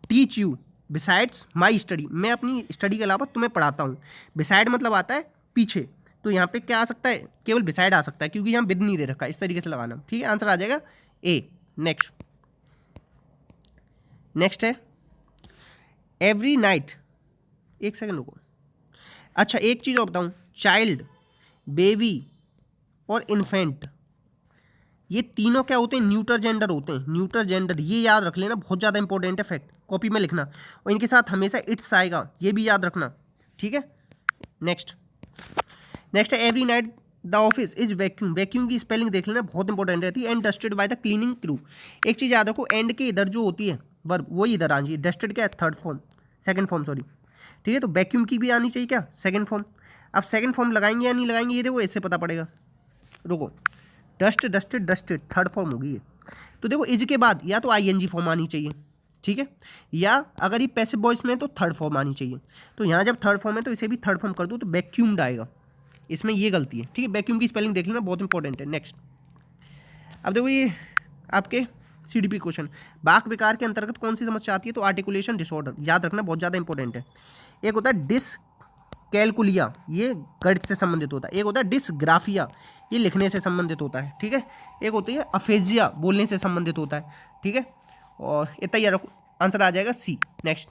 teach you besides my study, मैं अपनी स्टडी के अलावा तुम्हें पढ़ाता हूँ। बिसाइड मतलब आता है पीछे, तो यहाँ पे क्या आ सकता है? केवल बिसाइड आ सकता है, क्योंकि यहाँ विद नहीं दे रखा, इस तरीके से लगाना, ठीक है। आंसर आ जाएगा ए। नेक्स्ट है एवरी नाइट, एक सेकंड रुको। अच्छा एक चीज़ और बताऊँ, चाइल्ड, बेबी और इन्फेंट, ये तीनों क्या होते हैं? न्यूटर जेंडर होते हैं, न्यूटर जेंडर, ये याद रख लेना, बहुत ज़्यादा इंपॉर्टेंट है फैक्ट, कॉपी में लिखना। और इनके साथ हमेशा इट्स आएगा, ये भी याद रखना, ठीक है। नेक्स्ट है every night the office is vacuum, vacuum की स्पेलिंग देख लेना, बहुत इंपॉर्टेंट रहती है। And dusted by the cleaning crew, एक चीज़ याद रखो, एंड के इधर जो होती है वर्ब, वही इधर आनी चाहिए। डस्टेड क्या है? सेकंड फॉर्म सॉरी, ठीक है। तो वैक्यूम की भी आनी चाहिए क्या? Second form. अब सेकंड फॉर्म लगाएंगे या नहीं लगाएंगे ये देखो, इससे पता पड़ेगा। रुको, dust dusted dusted third form होगी ये, तो देखो इज के बाद या तो आईएनजी फॉर्म आनी चाहिए, ठीक है, या अगर ये पैसिव वॉइस में है तो थर्ड फॉर्म आनी चाहिए। तो यहाँ जब थर्ड फॉर्म है तो इसे भी थर्ड फॉर्म कर दो, तो वैक्यूम्ड आएगा, इसमें ये गलती है, ठीक है। वैक्यूम की स्पेलिंग देख लेना, बहुत इंपॉर्टेंट है। नेक्स्ट अब देखो ये आपके सीडीपी क्वेश्चन, वाक विकार के अंतर्गत कौन सी समस्या आती है? तो आर्टिकुलेशन डिसऑर्डर, याद रखना, बहुत ज़्यादा इंपॉर्टेंट है। एक होता है डिसकैलकुलिया, ये गणित से संबंधित होता है। एक होता है डिसग्राफिया, ये लिखने से संबंधित होता है, ठीक है। एक होती है अफेजिया, बोलने से संबंधित होता है, ठीक है। और इतना याद रखो, आंसर आ जाएगा सी। नेक्स्ट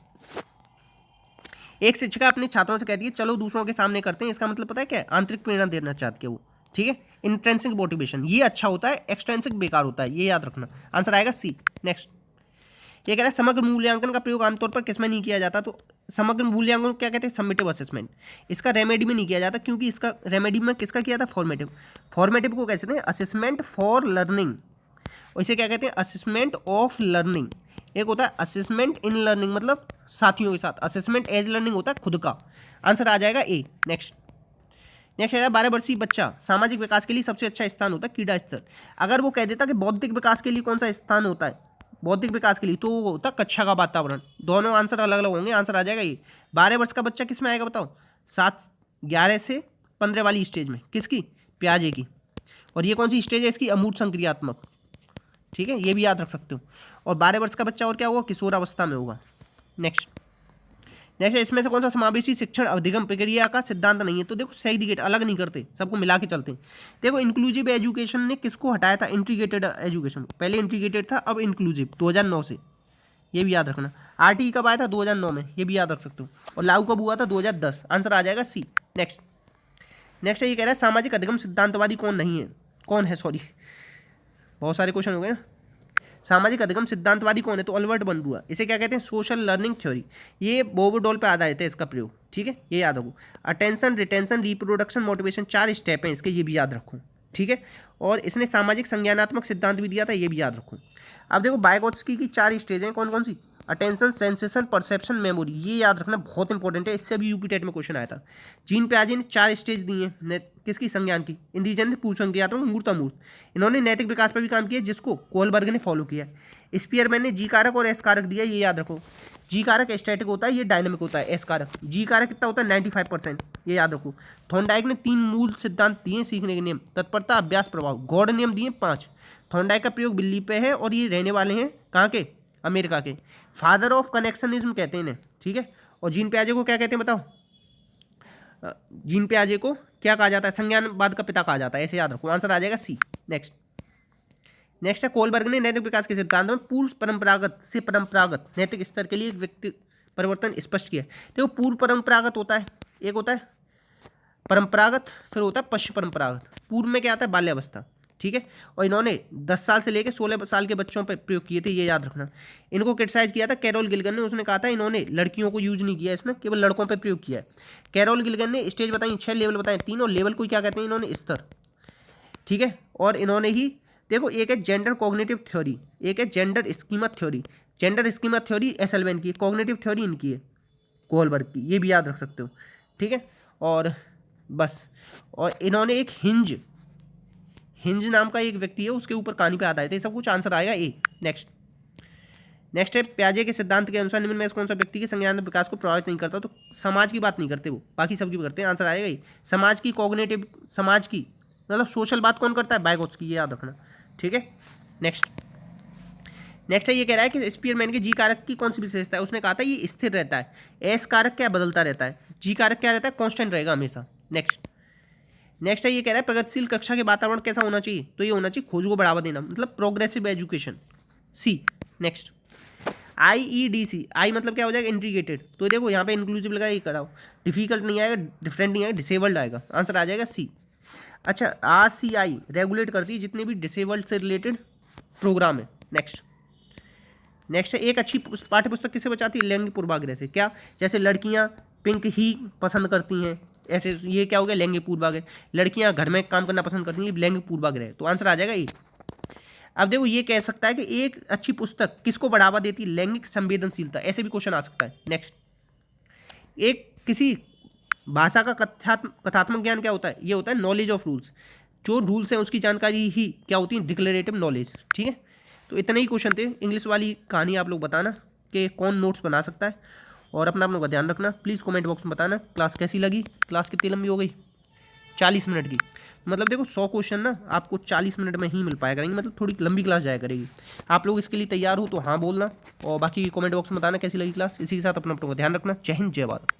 एक शिक्षिका अपने छात्रों से कहती है चलो दूसरों के सामने करते हैं, इसका मतलब पता है क्या है? आंतरिक प्रेरणा देना चाहती है वो, ठीक है। इंट्रेंसिक मोटिवेशन, ये अच्छा होता है, एक्सट्रेंसिक बेकार होता है, ये याद रखना। आंसर आएगा सी। नेक्स्ट ये कह रहा है समग्र मूल्यांकन का प्रयोग आमतौर पर किसमें नहीं किया जाता? तो समग्र मूल्यांकन क्या कहते हैं? Summative assessment. इसका रेमेडी में नहीं किया जाता, क्योंकि इसका रेमेडी में किसका किया था? फॉर्मेटिव। फॉर्मेटिव को कहते हैं असेसमेंट फॉर लर्निंग, और इसे क्या कहते हैं? Assessment of learning. एक होता है असेसमेंट इन लर्निंग, मतलब साथियों के साथ। असेसमेंट एज लर्निंग होता है खुद का। आंसर आ जाएगा ए। नेक्स्ट है 12 वर्षीय बच्चा, सामाजिक विकास के लिए सबसे अच्छा स्थान होता है क्रीड़ा स्तर। अगर वो कह देता कि बौद्धिक विकास के लिए कौन सा स्थान होता है? बौद्धिक विकास के लिए, तो वो होता कक्षा का वातावरण। दोनों आंसर अलग अलग होंगे, आंसर आ जाएगा ये। 12 वर्ष का बच्चा किस में आएगा बताओ? 11 से 15 वाली स्टेज में, किसकी? प्याजे की। और ये कौन सी स्टेज है इसकी? अमूर्त संक्रियात्मक, ठीक है, ये भी याद रख सकते हो। और 12 वर्ष का बच्चा और क्या होगा? किशोर अवस्था में होगा। नेक्स्ट इसमें से कौन सा समावेशी शिक्षण अधिगम प्रक्रिया का सिद्धांत नहीं है? तो देखो सेग्रीगेट, अलग नहीं करते, सबको मिला के चलते हैं। देखो इंक्लूसिव एजुकेशन ने किसको हटाया था? Integrated education. पहले इंटीग्रेटेड था, अब इंक्लूसिव, 2009 से, ये भी याद रखना। आरटीई कब आया था? 2009 में, ये भी याद रख सकते हो। और लागू कब हुआ था? 2010। आंसर आ जाएगा सी। नेक्स्ट ये कह रहा है सामाजिक अधिगम सिद्धांतवादी कौन नहीं है, कौन है, सॉरी बहुत सारे क्वेश्चन हो गए ना। सामाजिक अधिगम सिद्धांतवादी कौन है? तो अल्बर्ट बंडुआ। इसे क्या कहते हैं? Social learning theory. ये बोबोडोल पे आधारित है इसका प्रयोग, ठीक है, ये याद रखो। Attention, retention, reproduction, motivation, 4 step हैं इसके, ये भी याद रखो, ठीक है। और इसने सामाजिक संज्ञानात्मक सिद्धांत भी दिया था, ये भी याद रखो। अब देखो वाइगोत्स्की की 4 स्टेज हैं, कौन कौन सी? अटेंशन, सेंसेशन, परसेप्शन, मेमोरी, ये याद रखना बहुत इंपॉर्टेंट है, इससे भी यूपी टेट में क्वेश्चन आया था। जीन पियाजे ने 4 स्टेज दी हैं किसकी? संज्ञान की। इंदिजन ने पूर्व संज्ञानात्मक, मूर्त अमूर्त। इन्होंने नैतिक विकास पर भी काम किया, जिसको कोहलबर्ग ने फॉलो किया। स्पीयरमैन ने जी कारक और एस कारक दिया, ये याद रखो। जी कारक स्टैटिक होता है, ये डायनामिक होता है। एस कारक, जी कारक कितना होता है? 95%, ये याद रखो। थॉर्नडाइक ने 3 मूल सिद्धांत दिए सीखने के नियम: तत्परता, अभ्यास, प्रभाव। गॉड नियम दिए 5। थॉर्नडाइक का प्रयोग बिल्ली पे है और ये रहने वाले हैं कहाँ के? अमेरिका के। फादर ऑफ कनेक्शनिज्म कहते हैं इन्हें, ठीक है। और जीन पियाजे को क्या कहते हैं बताओ? जीन पियाजे को क्या कहा जाता है? संज्ञानवाद का पिता कहा जाता है, ऐसे याद रखो। आंसर आ जाएगा सी। नेक्स्ट है कोहलबर्ग ने नैतिक विकास के सिद्धांत में पूर्व परंपरागत से परंपरागत नैतिक स्तर के लिए एक व्यक्ति परिवर्तन स्पष्ट किया। देखो पूर्व परंपरागत होता है, एक होता है परंपरागत, फिर होता है पश्च परंपरागत। पूर्व में क्या आता है? बाल्यावस्था, ठीक है। और इन्होंने 10 साल से लेकर 16 साल के बच्चों पर प्रयोग किए थे, ये याद रखना। इनको क्रिटिसाइज किया था कैरोल गिलगन ने, उसने कहा था इन्होंने लड़कियों को यूज नहीं किया, इसमें केवल लड़कों पर प्रयोग किया है। कैरोल गिलगन ने स्टेज बताई 6, लेवल बताए 3, और लेवल को क्या कहते हैं इन्होंने? स्तर, ठीक है। और इन्होंने ही देखो एक है जेंडर कॉग्निटिव थ्योरी, एक है gender schema theory. Gender schema theory एसएलवेन की, कॉग्निटिव थ्योरी इनकी है कोहलबर्ग की, ये भी याद रख सकते हो, ठीक है। और बस, और इन्होंने एक हिंज नाम का एक व्यक्ति है, उसके ऊपर कहानी पे आधारित है, सब कुछ। आंसर आएगा ए। नेक्स्ट है पियाजे के सिद्धांत के अनुसार निम्न में से कौन सा व्यक्ति के संज्ञानात्मक विकास को प्रभावित नहीं करता? तो समाज की बात नहीं करते वो, बाकी सबकी करते हैं। आंसर आएगा ये। समाज की कॉग्निटिव, समाज की मतलब सोशल बात कौन करता है? वाइगोत्स्की, ये याद रखना, ठीक है। नेक्स्ट है ये कह रहा है कि स्पीयरमैन के जी कारक की कौन सी विशेषता है? उसने कहा था ये स्थिर रहता है। एस कारक क्या? बदलता रहता है। जी कारक क्या रहता है? कांस्टेंट रहेगा हमेशा। नेक्स्ट है ये कह रहा है प्रगतिशील कक्षा के वातावरण कैसा होना चाहिए? तो ये होना चाहिए खोज को बढ़ावा देना, मतलब प्रोग्रेसिव एजुकेशन, सी। नेक्स्ट IEDC, आई मतलब क्या हो जाएगा? इंटीग्रेटेड। तो देखो यहाँ पे इंक्लूसिव लगा, ये कराओ। डिफिकल्ट नहीं आएगा, डिफरेंट नहीं आएगा, डिसेबल्ड आएगा। आंसर आ जाएगा सी। अच्छा, RCI रेगुलेट करती है जितने भी डिसेबल्ड से रिलेटेड प्रोग्राम है। नेक्स्ट है एक अच्छी पाठ्य पुस्तक किसे बचाती है? लैंगिक पूर्वाग्रह से। क्या? जैसे लड़कियां पिंक ही पसंद करती हैं, ऐसे ये क्या हो गया? लैंगिक पूर्वाग्रह। लड़कियां घर में काम करना पसंद करती हैं, लैंगिक पूर्वाग्रह। तो आंसर आ जाएगा ये। अब देखो ये कह सकता है कि एक अच्छी पुस्तक किसको बढ़ावा देती है? लैंगिक संवेदनशीलता, ऐसे भी क्वेश्चन आ सकता है। नेक्स्ट, एक किसी भाषा का कथात्मक ज्ञान क्या होता है? ये होता है नॉलेज ऑफ रूल्स। जो रूल्स हैं उसकी जानकारी ही क्या होती है? डिक्लेरेटिव नॉलेज, ठीक है। तो इतने ही क्वेश्चन थे। इंग्लिश वाली कहानी आप लोग बताना कि कौन नोट्स बना सकता है, और अपना आप लोग का ध्यान रखना। प्लीज़ कमेंट बॉक्स में बताना क्लास कैसी लगी। क्लास कितनी लंबी हो गई? 40 मिनट की। मतलब देखो 100 क्वेश्चन ना आपको 40 मिनट में ही मिल पाया करेंगे, मतलब थोड़ी लंबी क्लास जाया करेगी। आप लोग इसके लिए तैयार हो तो हाँ बोलना, और बाकी कमेंट बॉक्स में बताना कैसी लगी क्लास। इसी के साथ अपना ध्यान रखना। जय हिंद, जय भारत।